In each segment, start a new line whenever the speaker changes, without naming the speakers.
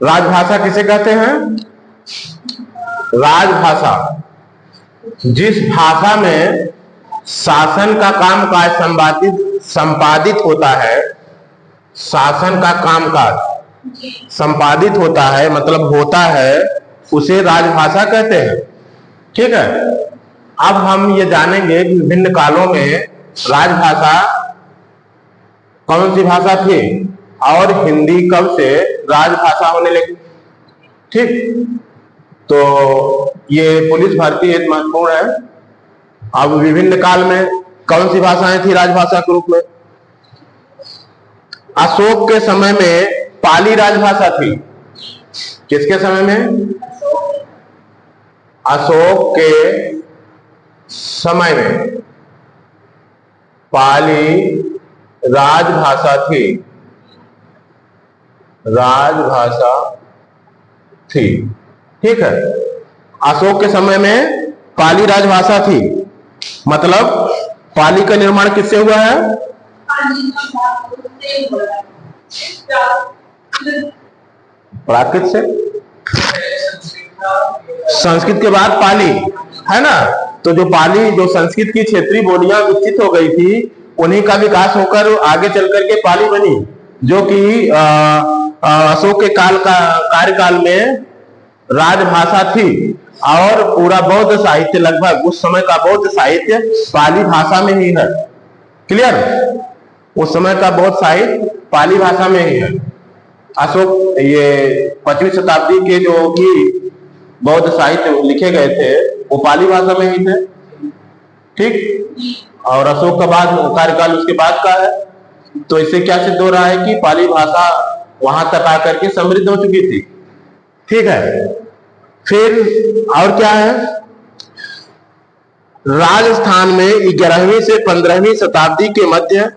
राजभाषा किसे कहते हैं? राजभाषा जिस भाषा में शासन का कामकाज संपादित होता है, शासन का कामकाज संपादित होता है मतलब होता है, उसे राजभाषा कहते हैं। ठीक है, अब हम ये जानेंगे कि विभिन्न कालों में राजभाषा कौन सी भाषा थी और हिंदी कब से राजभाषा होने लगी। ठीक, तो ये पुलिस भर्ती हेतु महत्वपूर्ण है। अब विभिन्न काल में कौन सी भाषाएं थी राजभाषा के रूप में? अशोक के समय में पाली राजभाषा थी। किसके समय में? अशोक के समय में पाली राजभाषा थी, राजभाषा थी। ठीक है, अशोक के समय में पाली राजभाषा थी, मतलब पाली का निर्माण किससे हुआ है? प्राकृत से। संस्कृत के बाद पाली है ना, तो जो पाली, जो संस्कृत की क्षेत्रीय बोलियां विकसित हो गई थी, उन्हीं का विकास होकर आगे चल करके पाली बनी, जो कि अशोक के कार्यकाल में राजभाषा थी। और पूरा बौद्ध साहित्य, लगभग उस समय का बौद्ध साहित्य पाली भाषा में ही है। क्लियर? उस समय का बौद्ध साहित्य पाली भाषा में ही है। अशोक, ये 5वीं शताब्दी के जो भी बौद्ध साहित्य लिखे गए थे वो पाली भाषा में ही थे। ठीक, और अशोक का बाद कार्यकाल उसके बाद का है, तो इससे क्या सिद्ध हो रहा है कि पाली भाषा वहां तक आकर के समृद्ध हो चुकी थी। ठीक है, फिर और क्या है? राजस्थान में 11वीं से 15वीं शताब्दी के मध्य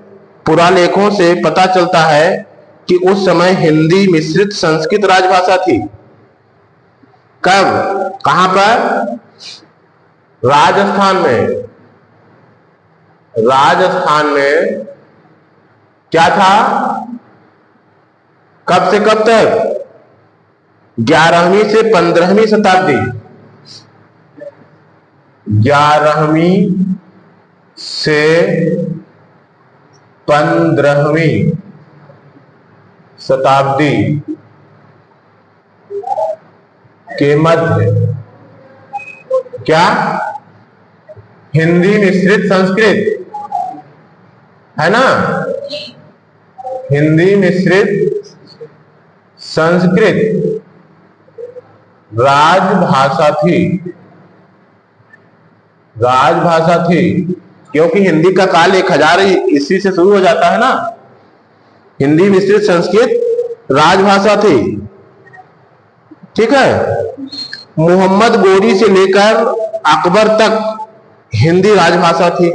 पुरालेखों से पता चलता है कि उस समय हिंदी मिश्रित संस्कृत राजभाषा थी। कब? कहां पर? राजस्थान में। राजस्थान में क्या था? कब से कब तक? 11वीं से 15वीं शताब्दी। 11वीं से 15वीं शताब्दी के मध्य क्या? हिंदी मिश्रित संस्कृत है ना, हिंदी मिश्रित संस्कृत राजभाषा थी। राजभाषा थी क्योंकि हिंदी का काल 1000 ईस्वी से शुरू हो जाता है ना। हिंदी मिश्रित संस्कृत राजभाषा थी। ठीक है, मोहम्मद गोरी से लेकर अकबर तक हिंदी राजभाषा थी।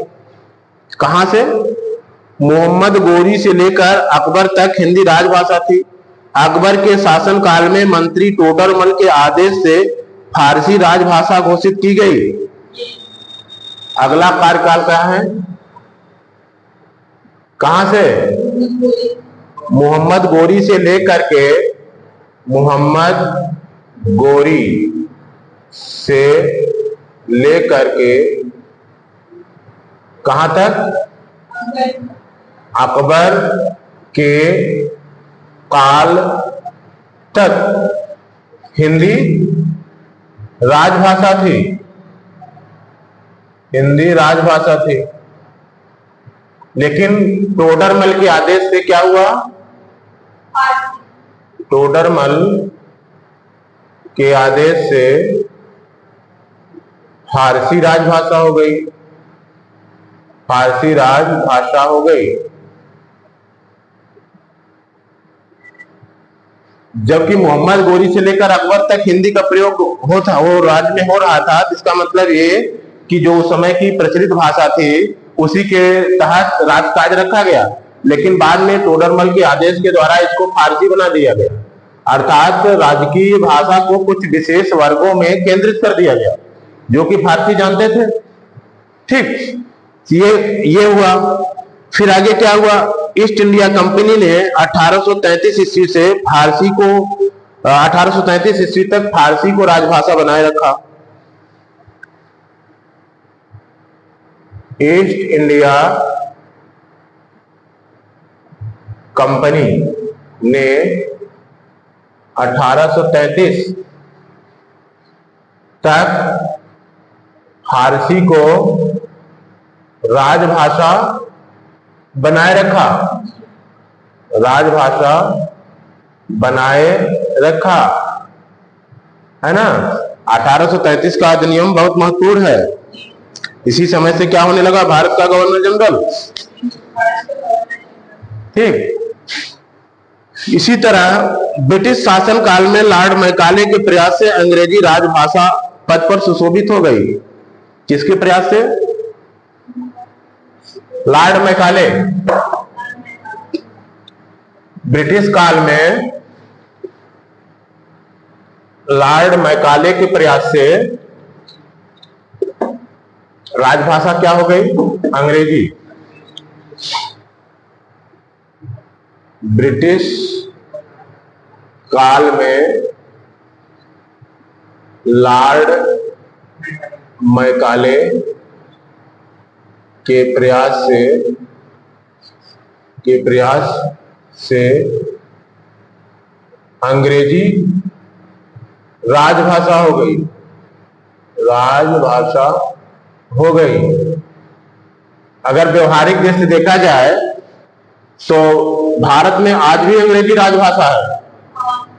कहां से? मोहम्मद गोरी से लेकर अकबर तक हिंदी राजभाषा थी। अकबर के शासन काल में मंत्री टोडरमल के आदेश से फारसी राजभाषा घोषित की गई। अगला कार्यकाल क्या है? कहां से? मोहम्मद गोरी से लेकर के, मोहम्मद गोरी से लेकर के कहां तक? अकबर के काल तक हिंदी राजभाषा थी। हिंदी राजभाषा थी, लेकिन टोडरमल के आदेश से क्या हुआ? टोडरमल के आदेश से फारसी राजभाषा हो गई। फारसी राजभाषा हो गई। जबकि मोहम्मद गोरी से लेकर अकबर तक हिंदी का प्रयोग होता, वो राज्य में हो रहा था। इसका मतलब ये कि जो उस समय की प्रचलित भाषा थी उसी के तहत राजकाज रखा गया, लेकिन बाद में टोडरमल के आदेश के द्वारा इसको फारसी बना दिया गया, अर्थात राजकीय भाषा को कुछ विशेष वर्गों में केंद्रित कर दिया गया जो कि फारसी जानते थे। ठीक, ये हुआ। फिर आगे क्या हुआ? ईस्ट इंडिया कंपनी ने 1833 ईस्वी से फारसी को 1833 ईस्वी तक फारसी को राजभाषा बनाए रखा। ईस्ट इंडिया कंपनी ने 1833 तक फारसी को राजभाषा बनाए रखा, राजभाषा बनाए रखा, है ना। 1833 का अधिनियम बहुत महत्वपूर्ण है। इसी समय से क्या होने लगा, भारत का गवर्नर जनरल। ठीक। इसी तरह ब्रिटिश शासन काल में लॉर्ड मैकाले के प्रयास से अंग्रेजी राजभाषा पद पर सुशोभित हो गई। किसके प्रयास से? Lord Macaulay. ब्रिटिश काल में लॉर्ड मैकाले के प्रयास से राजभाषा क्या हो गई? अंग्रेजी। ब्रिटिश काल में लॉर्ड मैकाले के प्रयास से अंग्रेजी राजभाषा हो गई, राजभाषा हो गई। अगर व्यवहारिक दृष्टि से देखा जाए तो भारत में आज भी अंग्रेजी राजभाषा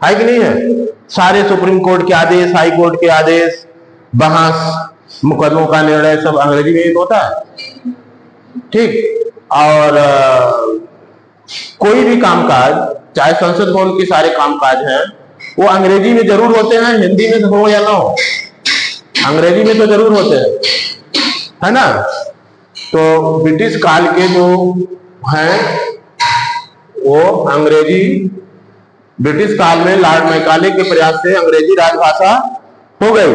है कि नहीं है? सारे सुप्रीम कोर्ट के आदेश, हाई कोर्ट के आदेश, बहस, मुकदमों का निर्णय सब अंग्रेजी में होता है। ठीक। और कोई भी कामकाज, चाहे संसद भवन के सारे कामकाज हैं, वो अंग्रेजी में जरूर होते हैं, हिंदी में हो या ना हो, अंग्रेजी में तो जरूर होते हैं, है ना। तो ब्रिटिश काल के जो हैं वो अंग्रेजी, ब्रिटिश काल में लॉर्ड मैकाले के प्रयास से अंग्रेजी राजभाषा हो गई।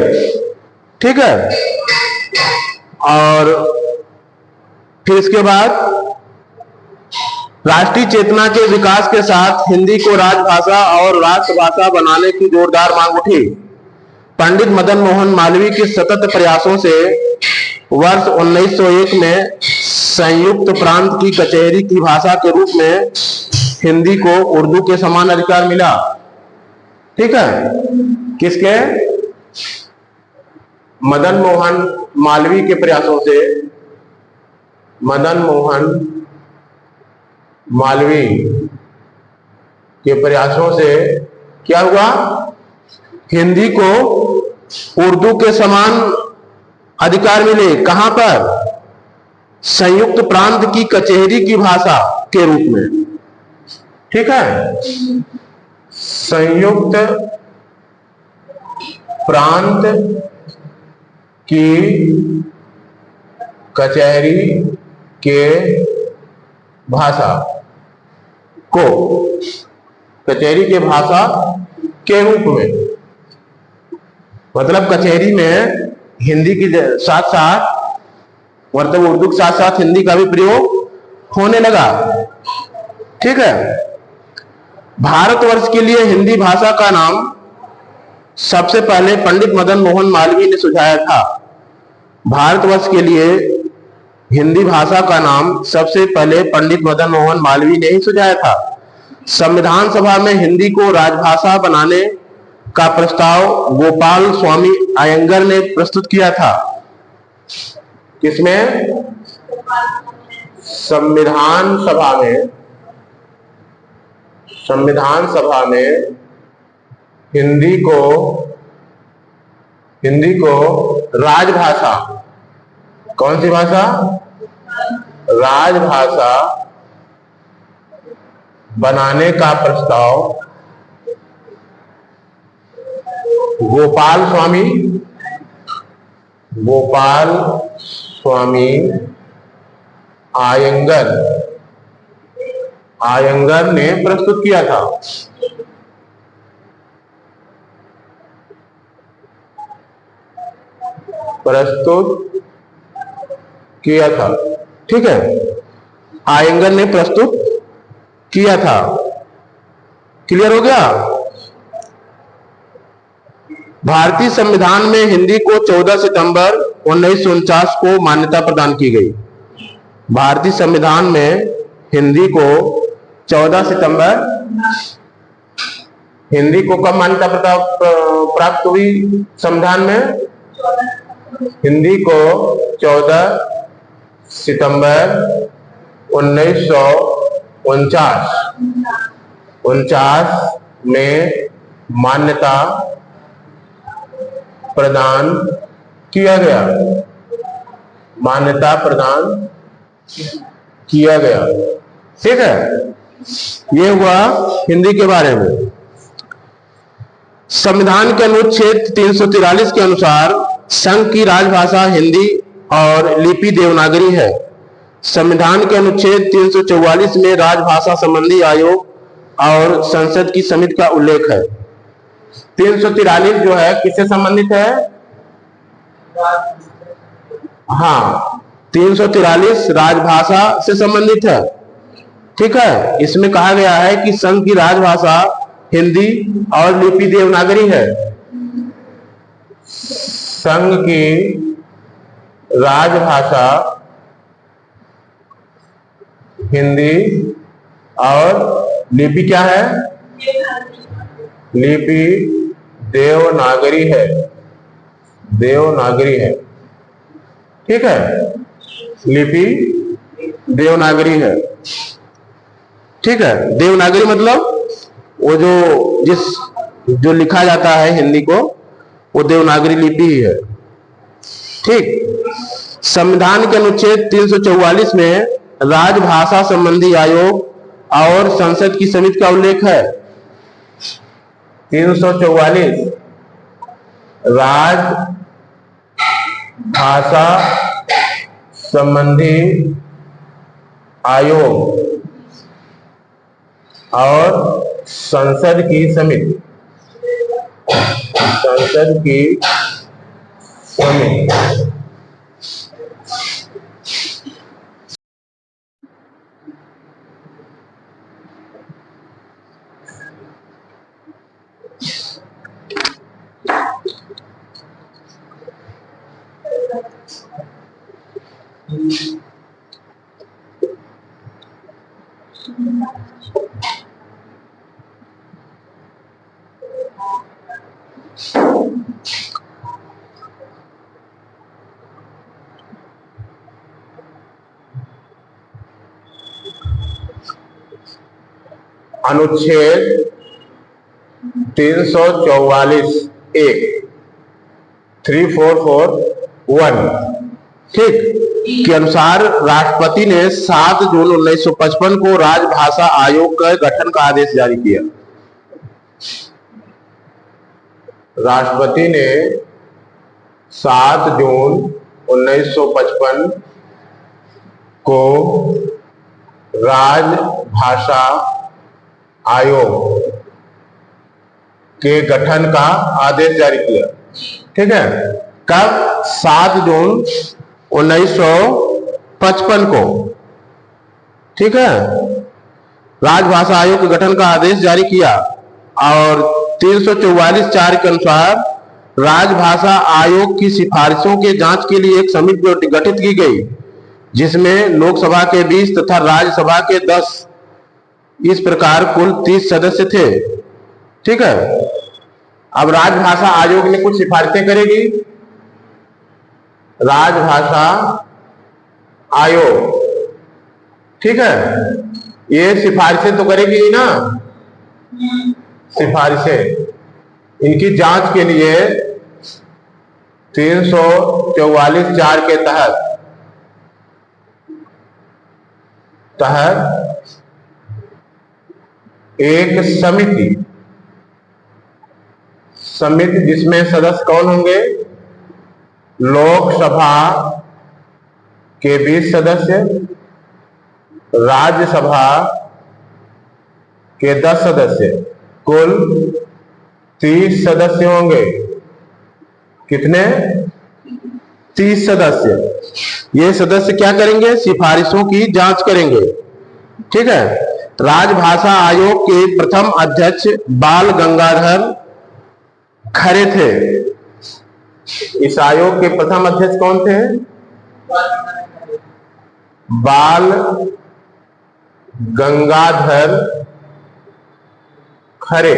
ठीक है। और फिर इसके बाद राष्ट्रीय चेतना के विकास के साथ हिंदी को राजभाषा और राष्ट्रभाषा बनाने की जोरदार मांग उठी। पंडित मदन मोहन मालवीय के सतत प्रयासों से वर्ष 1901 में संयुक्त प्रांत की कचहरी की भाषा के रूप में हिंदी को उर्दू के समान अधिकार मिला। ठीक है। किसके? मदन मोहन मालवीय के प्रयासों से, मदन मोहन मालवीय के प्रयासों से क्या हुआ? हिंदी को उर्दू के समान अधिकार मिले। कहां पर? संयुक्त प्रांत की कचहरी की भाषा के रूप में। ठीक है। संयुक्त प्रांत की कचहरी के भाषा को कचहरी के भाषा के रूप में, मतलब कचहरी में हिंदी के साथ साथ, मतलब उर्दू के साथ साथ हिंदी का भी प्रयोग होने लगा। ठीक है। भारतवर्ष के लिए हिंदी भाषा का नाम सबसे पहले पंडित मदन मोहन मालवीय ने सुझाया था। भारतवर्ष के लिए हिंदी भाषा का नाम सबसे पहले पंडित मदन मोहन मालवीय ने ही सुझाया था। संविधान सभा में हिंदी को राजभाषा बनाने का प्रस्ताव गोपाल स्वामी अयंगर ने प्रस्तुत किया था। किसमें? संविधान सभा में हिंदी को राजभाषा, कौन सी भाषा? राजभाषा बनाने का प्रस्ताव गोपाल स्वामी आयंगर ने प्रस्तुत किया था। ठीक है। आयंगर ने प्रस्तुत किया था। क्लियर हो गया। भारतीय संविधान में हिंदी को 14 सितंबर 1949 को मान्यता प्रदान की गई। भारतीय संविधान में हिंदी को 14 सितंबर, हिंदी को कब मान्यता प्राप्त हुई संविधान में? हिंदी को 14 सितंबर 1949 में मान्यता प्रदान किया गया। मान्यता प्रदान किया गया। ठीक है, ये हुआ हिंदी के बारे में। संविधान के अनुच्छेद 343 के अनुसार संघ की राजभाषा हिंदी और लिपि देवनागरी है। संविधान के अनुच्छेद 344 में राजभाषा संबंधी आयोग और संसद की समिति का उल्लेख है। 343 जो है किससे संबंधित है? हाँ, 343 राजभाषा से संबंधित है। ठीक है, इसमें कहा गया है कि संघ की राजभाषा हिंदी और लिपि देवनागरी है। संघ की राजभाषा हिंदी और लिपि क्या है? लिपि देवनागरी है। देवनागरी है। ठीक है, लिपि देवनागरी है। ठीक है, देवनागरी मतलब वो जो लिखा जाता है हिंदी को, वो देवनागरी लिपि ही है। ठीक। संविधान के अनुच्छेद 344 में राजभाषा संबंधी आयोग और संसद की समिति का उल्लेख है। 344 राजभाषा संबंधी आयोग और संसद की समिति। संसद की समिति। अनुच्छेद 344 एक 3441 ठीक के अनुसार राष्ट्रपति ने 7 जून 1955 को राजभाषा आयोग के गठन का आदेश जारी किया। राष्ट्रपति ने 7 जून 1955 को राजभाषा आयोग के गठन का आदेश जारी किया। ठीक है, कब? 7 जून 1955 को। ठीक है, राजभाषा आयोग के गठन का आदेश जारी किया और 344(4) के अनुसार राजभाषा आयोग की सिफारिशों के जांच के लिए एक समिति गठित की गई, जिसमें लोकसभा के 20 तथा राज्यसभा के 10, इस प्रकार कुल 30 सदस्य थे। ठीक है, अब राजभाषा आयोग ने कुछ सिफारिशें करेगी। राजभाषा आयोग, ठीक है, ये सिफारिशें तो करेगी ही ना। सिफारिशें, इनकी जांच के लिए 344(4) के तहत एक समिति जिसमें सदस्य कौन होंगे? लोकसभा के 20 सदस्य, राज्यसभा के 10 सदस्य, कुल 30 सदस्य होंगे। कितने? 30 सदस्य। ये सदस्य क्या करेंगे? सिफारिशों की जांच करेंगे। ठीक है, राजभाषा आयोग के प्रथम अध्यक्ष बाल गंगाधर खरे थे। इस आयोग के प्रथम अध्यक्ष कौन थे? बाल गंगाधर खरे।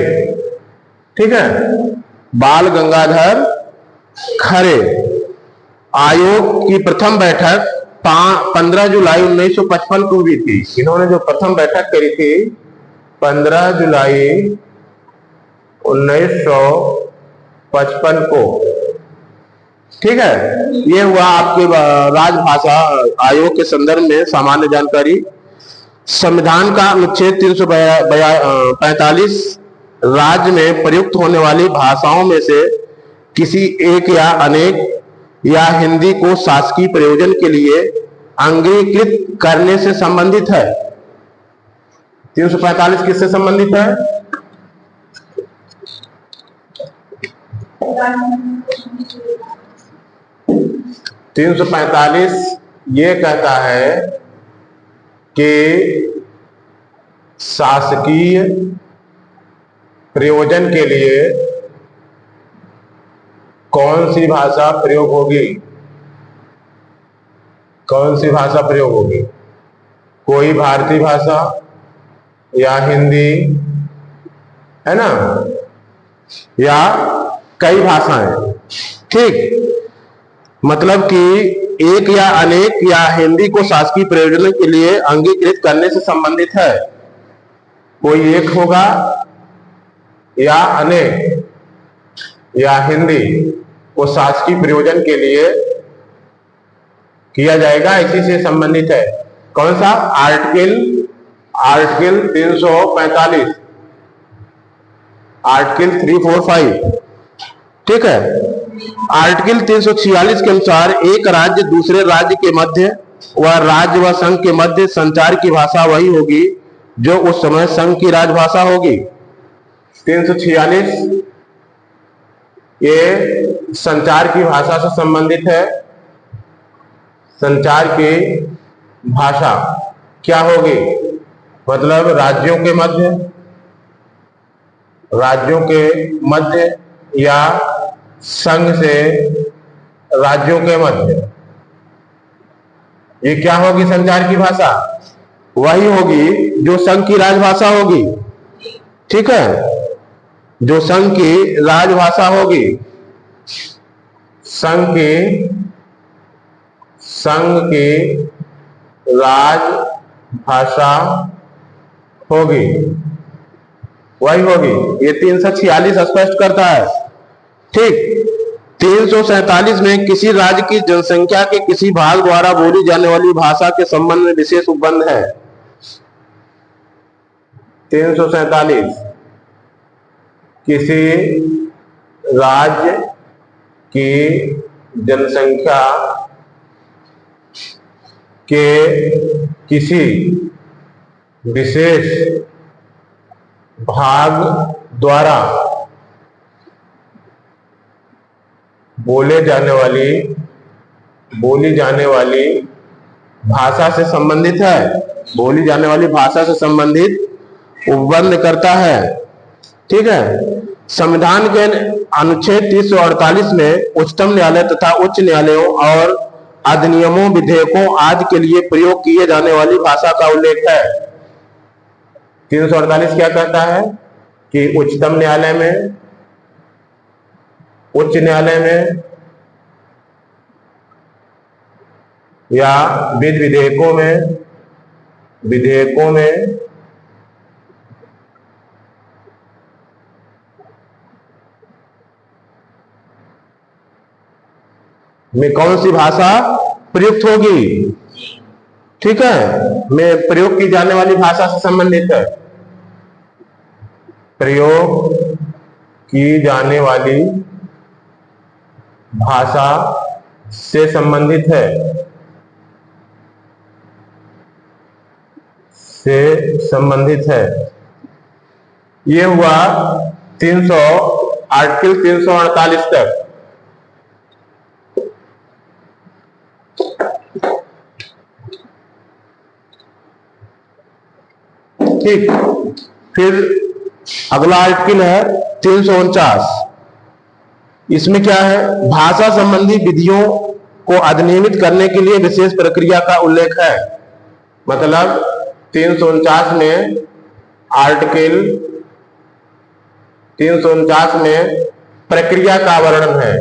ठीक है, बाल गंगाधर खरे। आयोग की प्रथम बैठक 15 जुलाई 1955 को हुई थी। इन्होंने जो प्रथम बैठक करी थी 15 जुलाई 1955 को। ठीक है, ये हुआ आपके राजभाषा आयोग के संदर्भ में सामान्य जानकारी। संविधान का अनुच्छेद 345 राज्य में प्रयुक्त होने वाली भाषाओं में से किसी एक या अनेक या हिंदी को शासकीय प्रयोजन के लिए अंगीकृत करने से संबंधित है। 345 किससे संबंधित है? तीन सौ 345 ये कहता है कि शासकीय प्रयोजन के लिए कौन सी भाषा प्रयोग होगी? कौन सी भाषा प्रयोग होगी? कोई भारतीय भाषा या हिंदी, है ना, या कई भाषाएं। ठीक, मतलब कि एक या अनेक या हिंदी को शासकीय प्रयोजन के लिए अंगीकृत करने से संबंधित है। कोई एक होगा या अनेक या हिंदी को शासकीय प्रयोजन के लिए किया जाएगा, इसी से संबंधित है। कौन सा? Article 345, article 345। ठीक है, आर्टिकल 346 के अनुसार एक राज्य दूसरे राज्य के मध्य व राज्य व संघ के मध्य संचार की भाषा वही होगी जो उस समय संघ की राजभाषा होगी। 346 ये संचार की भाषा से संबंधित है। संचार की भाषा क्या होगी? मतलब राज्यों के मध्य या संघ से राज्यों के मध्य, ये क्या होगी? संचार की भाषा वही होगी जो संघ की राजभाषा होगी। ठीक है, जो संघ की राजभाषा होगी, संघ की राजभाषा होगी, वही होगी। ये 346 स्पष्ट करता है। ठीक, 347 में किसी राज्य की जनसंख्या के किसी भाग द्वारा बोली जाने वाली भाषा के संबंध में विशेष उपबंध है। 347 किसी राज्य की जनसंख्या के किसी विशेष भाग द्वारा बोली जाने वाली भाषा से संबंधित है। बोली जाने वाली भाषा से संबंधित उपबंध करता है। ठीक है, संविधान के अनुच्छेद 348 में उच्चतम न्यायालय तथा उच्च न्यायालयों और अधिनियमों, विधेयकों आदि के लिए प्रयोग किए जाने वाली भाषा का उल्लेख है। 348 क्या कहता है कि उच्चतम न्यायालय में, उच्च न्यायालय में या विधेयकों में कौन सी भाषा प्रयुक्त होगी? ठीक है, में प्रयोग की जाने वाली भाषा से संबंधित है। प्रयोग की जाने वाली भाषा से संबंधित है, ये हुआ आर्टिकल 348 तक। ठीक। फिर अगला आर्टिकल है 349। इसमें क्या है? भाषा संबंधी विधियों को अधिनियमित करने के लिए विशेष प्रक्रिया का उल्लेख है। मतलब 349 में आर्टिकल 349 में प्रक्रिया का वर्णन है।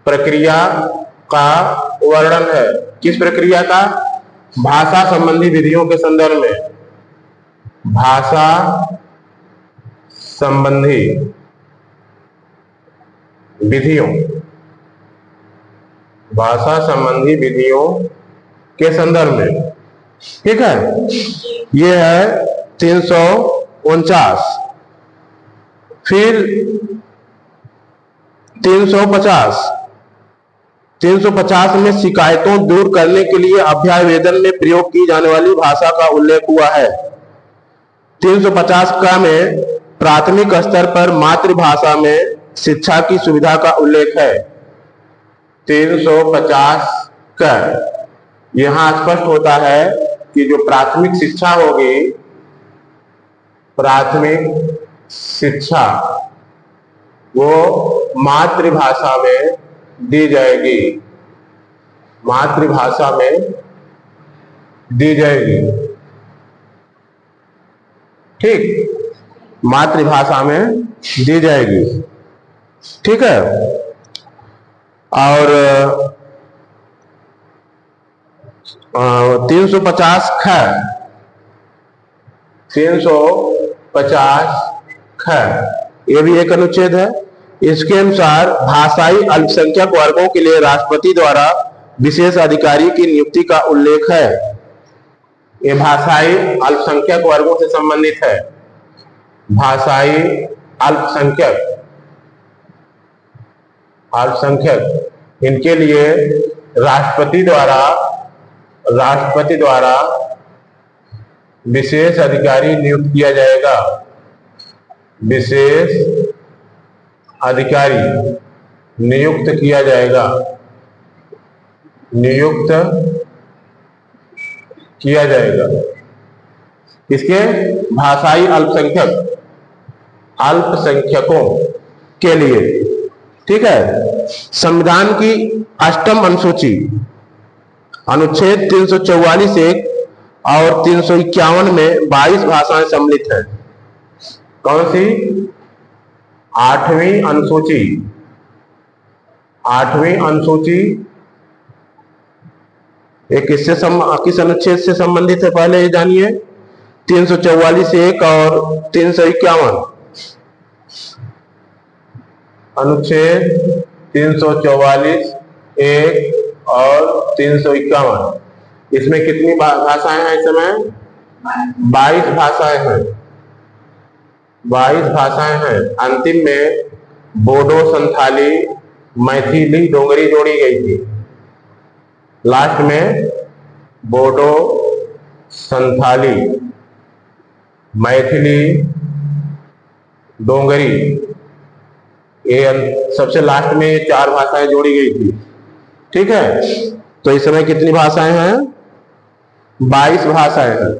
प्रक्रिया का वर्णन है। किस प्रक्रिया का? भाषा संबंधी विधियों के संदर्भ में। भाषा संबंधी विधियों, भाषा संबंधी विधियों के संदर्भ में, ठीक है। ये है 349। फिर 350। 350 में शिकायतों दूर करने के लिए अभ्यावेदन में प्रयोग की जाने वाली भाषा का उल्लेख हुआ है। 350 का में प्राथमिक स्तर पर मातृभाषा में शिक्षा की सुविधा का उल्लेख है। 350 का यहां स्पष्ट होता है कि जो प्राथमिक शिक्षा होगी, प्राथमिक शिक्षा वो मातृभाषा में दी जाएगी। मातृभाषा में दी जाएगी, ठीक। मातृभाषा में दी जाएगी, ठीक है। और 350 ख 350 ख ये भी एक अनुच्छेद है। इसके अनुसार भाषाई अल्पसंख्यक वर्गों के लिए राष्ट्रपति द्वारा विशेष अधिकारी की नियुक्ति का उल्लेख है। ये भाषाई अल्पसंख्यक वर्गों से संबंधित है। भाषाई अल्पसंख्यक, अल्पसंख्यक इनके लिए राष्ट्रपति द्वारा विशेष अधिकारी नियुक्त किया जाएगा। विशेष अधिकारी नियुक्त किया जाएगा, नियुक्त किया जाएगा। इसके भाषाई अल्पसंख्यकों के लिए, ठीक है। संविधान की 8वीं अनुसूची अनुच्छेद 344(1) और 351 में 22 भाषाएं सम्मिलित हैं। कौन सी? 8वीं अनुसूची। 8वीं अनुसूची एक किस अनुच्छेद से संबंधित है पहले ये जानिए। 344(1) और 351। अनुच्छेद 344(1) और 351। इसमें कितनी भाषाएं हैं इस समय? 22 भाषाएं हैं। 22 भाषाएं हैं। अंतिम में बोडो, संथाली, मैथिली, डोगरी जोड़ी गई थी। लास्ट में बोडो, संथाली, मैथिली, डोगरी, ये सबसे लास्ट में 4 भाषाएं जोड़ी गई थी, ठीक है। तो इस समय कितनी भाषाएं हैं? 22 भाषाएं हैं।